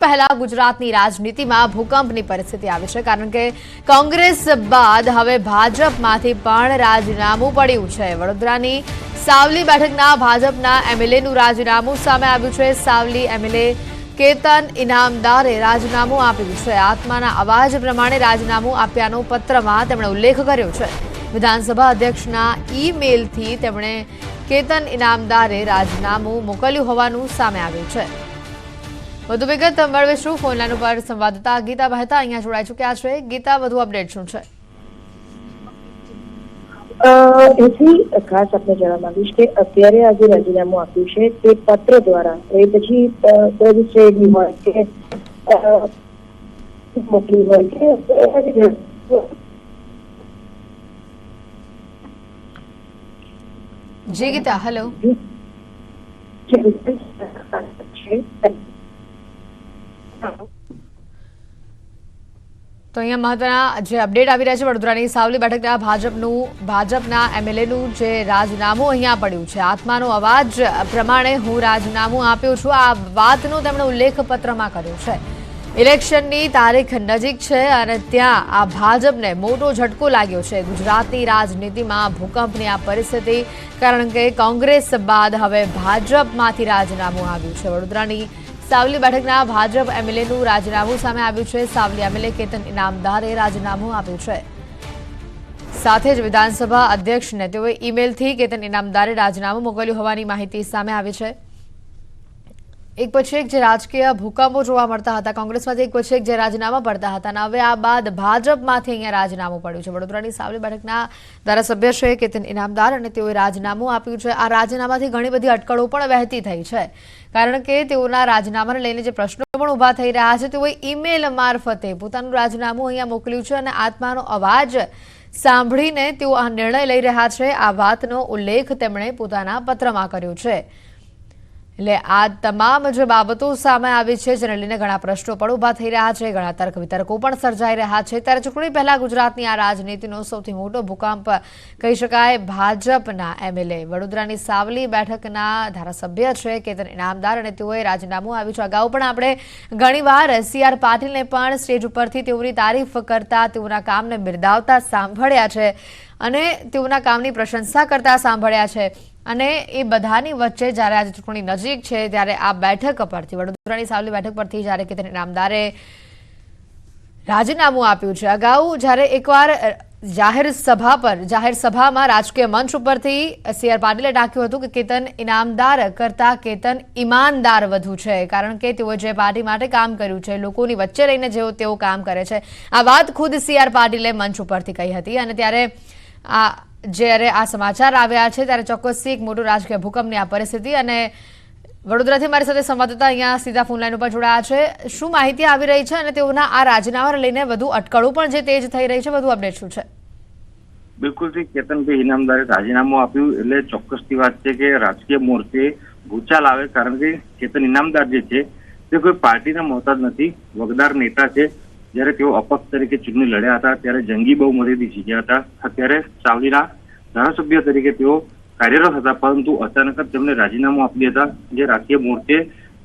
પહેલા ગુજરાતની રાજનીતિમાં ભૂકંપની પરિસ્થિતિ આવી છે, કારણ કે કોંગ્રેસ બાદ હવે ભાજપમાંથી પણ રાજીનામું પડ્યું છે। વડોદરાની સાવલી બેઠકના ભાજપના એમએલએનું રાજીનામું સામે આવ્યું છે। સાવલી એમએલએ કેતન ઇનામદારે રાજીનામું આપ્યું છે। આત્માના અવાજ પ્રમાણે રાજીનામું આપ્યાનો પત્રમાં તેમણે ઉલ્લેખ કર્યો છે। વિધાનસભા અધ્યક્ષના ઈમેલથી તેમણે કેતન ઇનામદારે રાજીનામું મોકલ્યું હોવાનું સામે આવ્યું છે। વધુ વિગત મેળવીશું ફોન લાઈન ઉપર સંવાદદાતા ગીતા મહેતા અહીંયા જોડાઈ ચૂક્યા છે। ગીતા, વધુ અપડેટ શું છે? એથી ખાસ આપણે જણાવવા માંગીશ કે અત્યારે આજે રાજીનામું આપ્યું છે તે પત્ર દ્વારા, એ પછી રજિસ્ટ્રેડ હોય કે મોકલી હોય કે જી ગીતા, હેલો। તો અહીંયા મહત્વના જે અપડેટ આવી રહ્યા છે, વડોદરાની સાવલી બેઠકના ભાજપના એમએલએનું જે રાજીનામું અહીંયા પડ્યું છે। આત્માનો અવાજ પ્રમાણે હું રાજીનામું આપ્યું છું, આ વાતનો તેમણે ઉલ્લેખ પત્રમાં કર્યો છે। ઇલેક્શનની તારીખ નજીક છે અને ત્યાં આ ભાજપને મોટો ઝટકો લાગ્યો છે। ગુજરાતની રાજનીતિમાં ભૂકંપની આ પરિસ્થિતિ, કારણ કે કોંગ્રેસ બાદ હવે ભાજપમાંથી રાજીનામું આવ્યું છે। વડોદરાની સાવલી બેઠકના ભાજપ એમએલએનું રાજીનામું સામે આવ્યું છે। સાવલી એમએલએ કેતન ઇનામદારે રાજીનામું આપ્યું છે। સાથે જ વિધાનસભા અધ્યક્ષને તેઓએ ઈમેલથી કેતન ઇનામદારે રાજીનામું મોકલ્યું હોવાની માહિતી સામે આવી છે। એક પછી એક જે રાજકીય ભૂકંપો જોવા મળતા હતા, કોંગ્રેસમાંથી એક પછી એક જે રાજીનામા પડતા હતા, અને હવે આ બાદ ભાજપમાંથી અહીંયા રાજીનામું પડ્યું છે। વડોદરાની સાવલી બેઠકના ધારાસભ્ય છે કેતન ઇનામદાર, અને તેઓએ રાજીનામું આપ્યું છે। આ રાજીનામાથી ઘણી બધી અટકળો પણ વહેતી થઈ છે, કારણ કે તેઓના રાજીનામાને લઈને જે પ્રશ્નો પણ ઊભા થઈ રહ્યા છે, તેઓએ ઈમેલ મારફતે પોતાનું રાજીનામું અહીંયા મોકલ્યું છે અને આત્માનો અવાજ સાંભળીને તેઓ આ નિર્ણય લઈ રહ્યા છે। આ વાતનો ઉલ્લેખ તેમણે પોતાના પત્રમાં કર્યો છે। એટલે આ તમામ જે બાબતો સામે આવી છે, જેને લઈને ઘણા પ્રશ્નો પણ ઊભા થઈ રહ્યા છે, ઘણા તર્ક વિતર્કો પણ સર્જાઈ રહ્યા છે। ત્યારે ચૂંટણી પહેલા ગુજરાતની આ રાજનીતિનો સૌથી મોટો ભૂકંપ કહી શકાય ભાજપના એમએલએ વડોદરાની સાવલી બેઠકના ધારાસભ્ય છે કેતન ઇનામદાર, અને તેઓએ રાજીનામું આવ્યું છે। અગાઉ પણ આપણે ઘણીવાર સી.આર. પાટીલને પણ સ્ટેજ ઉપરથી તેઓની તારીફ કરતા, તેઓના કામને બિરદાવતા સાંભળ્યા છે અને તેઓના કામની પ્રશંસા કરતા સાંભળ્યા છે। અને એ બધાની વચ્ચે જ્યારે આજે ચૂંટણી નજીક છે, ત્યારે આ બેઠક પરથી, વડોદરાની સાવલી બેઠક પરથી જ્યારે કેતન ઇનામદારે રાજીનામું આપ્યું છે, અગાઉ જ્યારે એકવાર જાહેર સભામાં રાજકીય મંચ ઉપરથી સી.આર. પાટીલે ટાંક્યું હતું કે કેતન ઇનામદાર કરતા કેતન ઈમાનદાર વધુ છે, કારણ કે તેઓ જે પાર્ટી માટે કામ કર્યું છે, લોકોની વચ્ચે રહીને જેઓ તેઓ કામ કરે છે, આ વાત ખુદ સી.આર. પાટીલે મંચ ઉપરથી કહી હતી। અને ત્યારે જ્યારે આ સમાચાર આવ્યા છે, ત્યારે ચોક્કસથી એક મોટો રાજકીય ભૂકંપની આ પરિસ્થિતિ, અને વડોદરાથી મારી સાથે સંવાદદાતા અહીંયા સીધા ફોન લાઈન ઉપર જોડાયા છે। શું માહિતી આવી રહી છે અને તેઓના આ રાજીનામાને લઈને વધુ અટકળો પણ જે તેજ થઈ રહી છે, વધુ અપડેટ શું છે? બિલકુલથી કેતનભાઈ ઇનામદારે રાજીનામું આપ્યું એટલે ચોક્કસથી વાત છે કે રાજકીય મોરચે ભૂચાલ આવે, કારણ કે કેતન ઇનામદાર જે છે તે કોઈ પાર્ટીના મોહતાજ નથી, વગદાર નેતા છે। જયારે તેઓ અપક્ષ તરીકે ચૂંટણી લડ્યા હતા ત્યારે જંગી બહુમતીથી જીત્યા હતા, અત્યારે સાવલીના ધારાસભ્ય તરીકે તેઓ કાર્યરત હતા, પરંતુ અચાનક જ તેમને રાજીનામું આપી હતા, જે રાજકીય મોરચે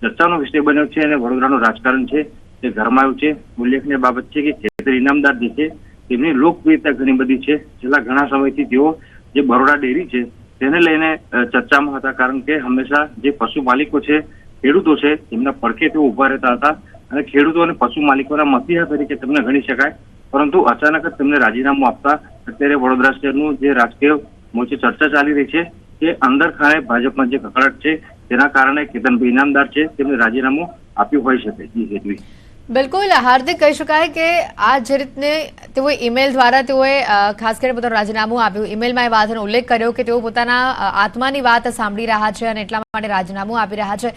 ચર્ચાનો વિષય બન્યો છે અને વડોદરાનું રાજકારણ છે તે ગરમાયું છે। ઉલ્લેખનીય બાબત છે કે કેતન ઇનામદાર જે છે તેમની લોકપ્રિયતા ઘણી બધી છે। છેલ્લા ઘણા સમયથી તેઓ જે બરોડા ડેરી છે તેને લઈને ચર્ચામાં હતા, કારણ કે હંમેશા જે પશુ માલિકો છે, ખેડૂતો છે, તેમના પડખે તેઓ ઉભા રહેતા હતા અને ખેડૂતો અને પશુ માલિકોના મસીહા તરીકે તેમને ગણી શકાય। પરંતુ અચાનક જ તેમને રાજીનામું આપતા અત્યારે વડોદરા શહેરનું જે રાજકીય મોરચે ચર્ચા ચાલી રહી છે કે અંદર ખાને ભાજપમાં જે કકળાટ છે તેના કારણે કેતનભાઈ ઇનામદાર છે તેમને રાજીનામું આપ્યું હોઈ શકે। બિલકુલ હાર્દિક, કહી શકાય કે આ જે રીતને તેઓએ ઈમેલ દ્વારા તેઓએ ખાસ કરીને પોતાનું રાજીનામું આપ્યું, ઈમેલમાં એ વાતનો ઉલ્લેખ કર્યો કે તેઓ પોતાના આત્માની વાત સાંભળી રહ્યા છે અને એટલા માટે રાજીનામું આપી રહ્યા છે।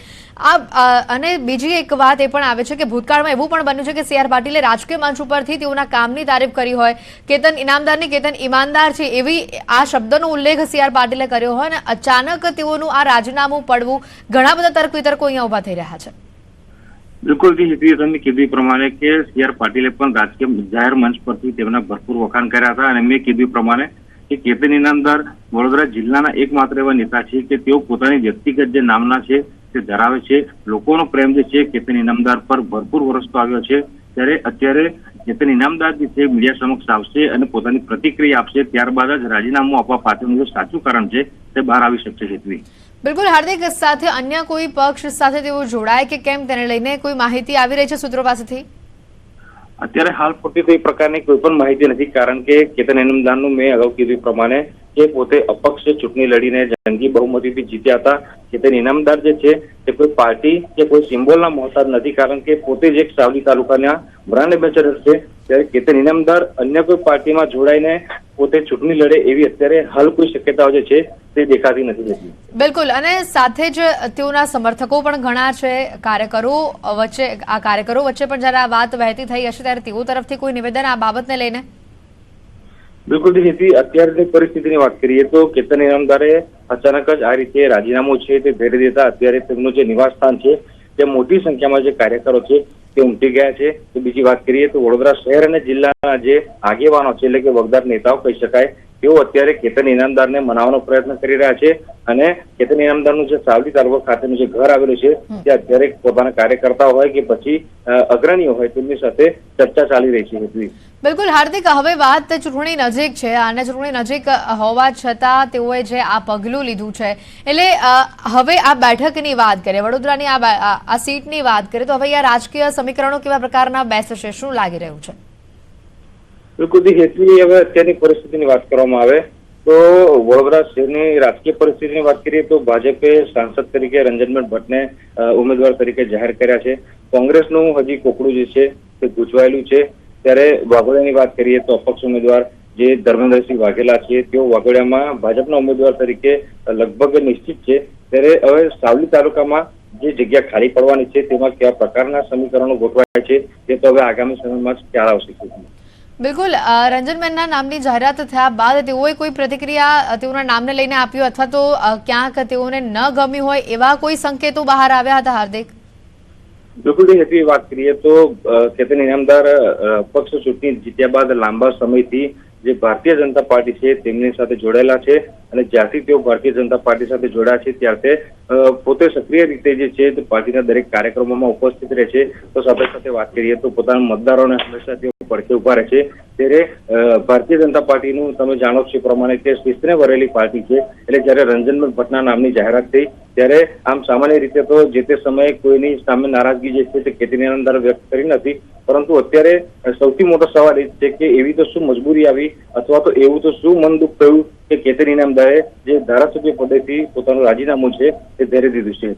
અને બીજી એક વાત એ પણ આવે છે કે ભૂતકાળમાં એવું પણ બન્યું છે કે સી.આર. પાટીલે રાજકીય મંચ ઉપરથી તેઓના કામની તારીફ કરી હોય, કેતન ઇનામદારની કેતન ઈમાનદાર છે એવી આ શબ્દનો ઉલ્લેખ સી.આર. પાટીલે કર્યો હોય, અને અચાનક તેઓનું આ રાજીનામું પડવું, ઘણા બધા તર્ક વિતર્કો અહીંયા ઉભા થઈ રહ્યા છે। બિલકુલથી હેતુએ તમે કીધું પ્રમાણે કે સી.આર. પાટીલે પણ રાજકીય જાહેર મંચ પરથી તેમના ભરપૂર વખાણ કર્યા હતા, અને મેં કીધું પ્રમાણે કે કેતન ઇનામદાર વડોદરા જિલ્લાના એકમાત્ર એવા નેતા છે કે તેઓ પોતાની વ્યક્તિગત જે નામના છે તે ધરાવે છે. લોકોનો પ્રેમ જે છે કેતન ઇનામદાર પર ભરપૂર વરસતો આવ્યો છે. ત્યારે અત્યારે કેતન ઇનામદાર જે છે મીડિયા સમક્ષ આવશે અને પોતાની પ્રતિક્રિયા આપશે, ત્યારબાદ જ રાજીનામું આપવા પાછળનું જે સાચું કારણ છે તે બહાર આવી શકશે. હેતવી, બિલકુલ હાર્દિક, સાથે અન્ય કોઈ પક્ષ સાથે તેઓ જોડાય કે કેમ તેને લઈને કોઈ માહિતી આવી રહી છે સૂત્રો પાસેથી? અત્યારે હાલ પૂરતી કોઈ પ્રકારની કોઈ પણ માહિતી નથી, કારણ કે કેતન ઇનામદારનું મેં અગાઉ કીધું પ્રમાણે કે પોતે અપક્ષ ચૂંટણી લડીને જંગી બહુમતીથી જીત્યા હતા. કેતન ઇનામદાર જે છે તે કોઈ પાર્ટી કે કોઈ સિમ્બોલના મોહતાજ નથી, કારણ કે પોતે જ એક સાવલી તાલુકાના બ્રાન્ડ એમ્બેસેડર છે. ત્યારે કેતન ઇનામદાર અન્ય કોઈ પાર્ટીમાં જોડાઈને પોતે ચૂંટણી લડે એવી અત્યારે હાલ કોઈ શક્યતાઓ જે છે તે દેખાતી નથી. બિલકુલ, અને સાથે જ તેઓના સમર્થકો પણ ઘણા છે. કાર્યકરો વચ્ચે પણ જયારે આ વાત વહેતી થઈ હશે ત્યારે તેઓ તરફથી કોઈ નિવેદન આ બાબતને લઈને? બિલકુલ હેતી, અત્યારની પરિસ્થિતિની વાત કરીએ તો કેતન ઇનામદારે અચાનક જ આ રીતે રાજીનામું છે તે ભેરી દેતા અત્યારે તેમનું જે નિવાસસ્થાન છે તે મોટી સંખ્યામાં જે કાર્યકરો છે તે ઉમટી ગયા છે. તો બીજી વાત કરીએ તો વડોદરા શહેર અને જિલ્લાના જે આગેવાનો છે એટલે કે વગદાર નેતાઓ કહી શકાય, તેઓ અત્યારે કેતન ઇનામદારને મનાવવાનો પ્રયત્ન કરી રહ્યા છે. અને કેતન ઇનામદારનું જે સાવલી તાલુકા ખાતેનું જે ઘર આવેલું છે તે અત્યારે પોતાના કાર્યકર્તાઓ હોય કે પછી અગ્રણીઓ હોય તેમની સાથે ચર્ચા ચાલી રહી છે. બિલકુલ હાર્દિક, હવે વાત ચૂંટણી નજીક છે અને ચૂંટણી નજીક હોવા છતાં તેઓએ જે આ પગલું લીધું છે, એટલે હવે આ બેઠકની વાત કરીએ, વડોદરાની આ સીટની વાત કરીએ તો હવે આ રાજકીય સમીકરણો કેવા પ્રકારના બેસશે, શું લાગી રહ્યું છે? બિલકુલ હેતવી, હવે અત્યારની પરિસ્થિતિની વાત કરવામાં આવે તો વડોદરા શહેરની રાજકીય પરિસ્થિતિની વાત કરીએ તો ભાજપે સાંસદ તરીકે રંજનબેન ભટ્ટને ઉમેદવાર તરીકે જાહેર કર્યા છે. કોંગ્રેસનું હજી કોકડું જે છે તે ગૂંચવાયેલું છે. ત્યારે વાઘોડિયાની વાત કરીએ તો અપક્ષ ઉમેદવાર જે ધર્મેન્દ્રસિંહ વાઘેલા છે તેઓ વાઘોડિયામાં ભાજપના ઉમેદવાર તરીકે લગભગ નિશ્ચિત છે. ત્યારે હવે સાવલી તાલુકામાં જે જગ્યા ખાલી પડવાની છે તેમાં કેવા પ્રકારના સમીકરણો ગોઠવાય છે તે તો હવે આગામી સમયમાં જ ખ્યાલ આવશે. બિલકુલ, રંજનબેનના નામની જાહેરાત થયા બાદ તેઓએ કોઈ પ્રતિક્રિયા તેઓના નામને લઈને આપ્યું અથવા તો ક્યાંક તેઓને ન ગમ્યું હોય એવા કોઈ સંકેતો બહાર આવ્યા હતા? હાર્દિક, બિલકુલ હેતવી, વાત કરીએ તો કેતન ઇનામદાર પક્ષ ચૂંટણી જીત્યા બાદ લાંબા સમયથી જે ભારતીય જનતા પાર્ટી છે તેમની સાથે જોડાયેલા છે અને જ્યારથી તેઓ ભારતીય જનતા પાર્ટી સાથે જોડાયા છે ત્યારથી પોતે સક્રિય રીતે જે છે તે પાર્ટીના દરેક કાર્યક્રમોમાં ઉપસ્થિત રહે છે. તો સાથે સાથે વાત કરીએ તો પોતાના મતદારોને હંમેશા તેઓ પડખે ઉભા રહે છે. ત્યારે ભારતીય જનતા પાર્ટીનું તમે જાણો છો પ્રમાણે તે શિસ્તને વરેલી પાર્ટી છે. એટલે જયારે રંજનબેન ભટ્ટના નામની જાહેરાત થઈ ત્યારે આમ સામાન્ય રીતે તો જે તે સમયે કોઈની સામે નારાજગી જે છે તે કેતન ઇનામદાર વ્યક્ત કરી નથી, પરંતુ અત્યારે સૌથી મોટો સવાલ એ છે કે એવી તો શું મજબૂરી આવી અથવા તો એવું તો શું મન દુઃખ થયું કે કેતન ઇનામદારે જે ધારાસભ્ય પદેથી પોતાનું રાજીનામું છે તે ધરી દીધું છે.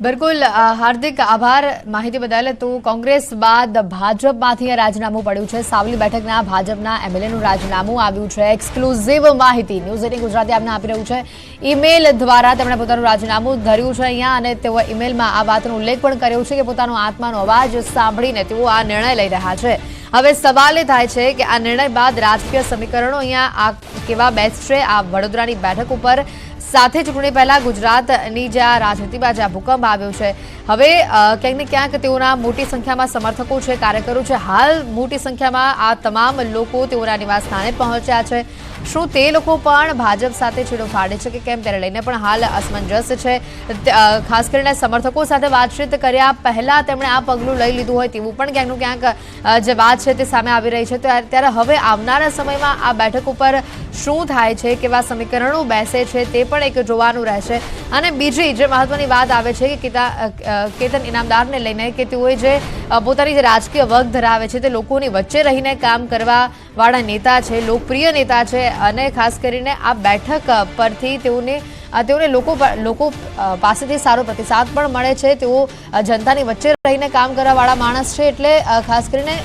બિલકુલ હાર્દિક, આભાર માહિતી બદલ. તો કોંગ્રેસ બાદ ભાજપમાંથી રાજીનામું પડ્યું છે. સાવલી બેઠકના ભાજપના એમએલએનું રાજીનામું આવ્યું છે. એક્સક્લુઝિવ માહિતી ન્યૂઝ 18 ગુજરાતી આપને આપી રહ્યું છે. ઈમેલ દ્વારા તેમણે પોતાનું રાજીનામું ધર્યું છે અહીંયા, અને તેઓ ઈમેલમાં આ વાતનો ઉલ્લેખ પણ કર્યો છે કે પોતાનો આત્માનો અવાજ સાંભળીને તેઓ આ નિર્ણય લઈ રહ્યા છે. હવે સવાલ એ થાય છે કે આ નિર્ણય બાદ રાજકીય સમીકરણો અહીંયા આ કેવા બેસશે આ વડોદરાની બેઠક ઉપર. સાથે ચૂંટણી પહેલા ગુજરાતની જે આ રાજનીતિમાં જે આ ભૂકંપ આવ્યો છે, હવે ક્યાંક ને ક્યાંક તેઓના મોટી સંખ્યામાં સમર્થકો છે, કાર્યકરો છે. હાલ મોટી સંખ્યામાં આ તમામ લોકો તેઓના નિવાસ સ્થાને પહોંચ્યા છે. શું તે લોકો પણ ભાજપ સાથે છેડો ફાડે છે કે કેમ તેને લઈને પણ હાલ અસમંજસ છે. ખાસ કરીને સમર્થકો સાથે વાતચીત કર્યા પહેલા તેમણે આ પગલું લઈ લીધું હોય તેવું પણ ક્યાંકનું ક્યાંક જે વાત છે તે સામે આવી રહી છે. તો ત્યારે હવે આવનારા સમયમાં આ બેઠક ઉપર શું થાય છે, કેવા સમીકરણો બેસે છે તે પણ એક જોવાનું રહેશે. અને બીજી જે મહત્વની વાત આવે છે કે કેતન ઇનામદારને લઈને કે તેઓએ જે પોતાની જે રાજકીય વગ ધરાવે છે તે લોકોની વચ્ચે રહીને કામ કરવા વાળા નેતા છે, લોકપ્રિય નેતા છે, અને ખાસ કરીને આ બેઠક પરથી તેઓને લોકો પાસેથી સારો પ્રતિસાદ પણ મળે છે. તેઓ જનતાની વચ્ચે રહીને કામ કરવા વાળા માણસ છે. એટલે ખાસ કરીને